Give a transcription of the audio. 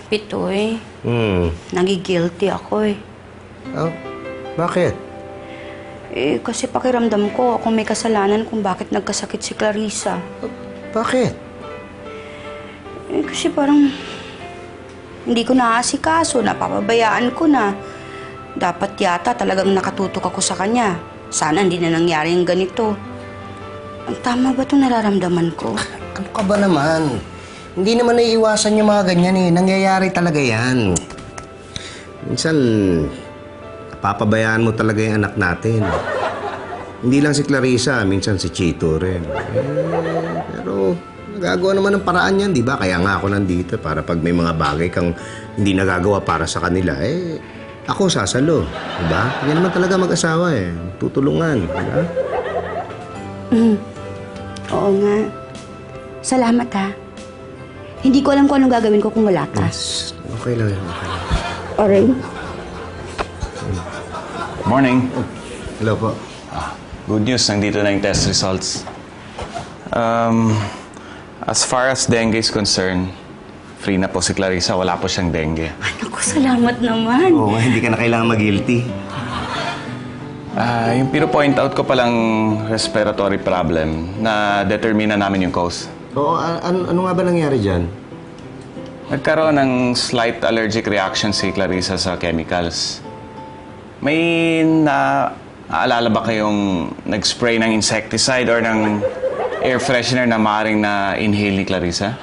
Pitoy, nagigilty ako eh. Oh, bakit? Kasi pakiramdam ko ako may kasalanan kung bakit nagkasakit si Clarissa. Bakit? Kasi parang hindi ko naasikaso, napapabayaan ko na. Dapat yata talagang nakatutok ako sa kanya. Sana hindi na nangyari yung ganito. Ang tama ba itong nararamdaman ko? Ano ka ba naman? Hindi naman naiiwasan yung mga ganyan eh. Nangyayari talaga yan. Minsan, papabayaan mo talaga yung anak natin. Hindi lang si Clarissa, minsan si Chito rin. Pero nagagawa naman ng paraan yan, di ba? Kaya nga ako nandito para pag may mga bagay kang hindi nagagawa para sa kanila, ako sasalo. Di ba? Yan naman talaga mag-asawa eh. Tutulungan. Di ba? Oo nga. Salamat ha. Hindi ko alam kung anong gagawin ko kung wala ka. Yes. Okay lang yan. Okay lang. Alright. Morning. Hello po. Good news, nandito na yung test results. As far as dengue is concerned, free na po si Clarissa, wala po siyang dengue. Ay, naku, salamat naman. Oo nga, hindi ka na kailangan mag-guilty. Yung pino-point out ko palang respiratory problem, na-determine na namin yung cause. Oo, ano nga ba nangyari dyan? Nagkaroon ng slight allergic reaction si Clarissa sa chemicals. May naaalala ba kayong nag-spray ng insecticide or ng air freshener na maaaring na-inhale ni Clarissa?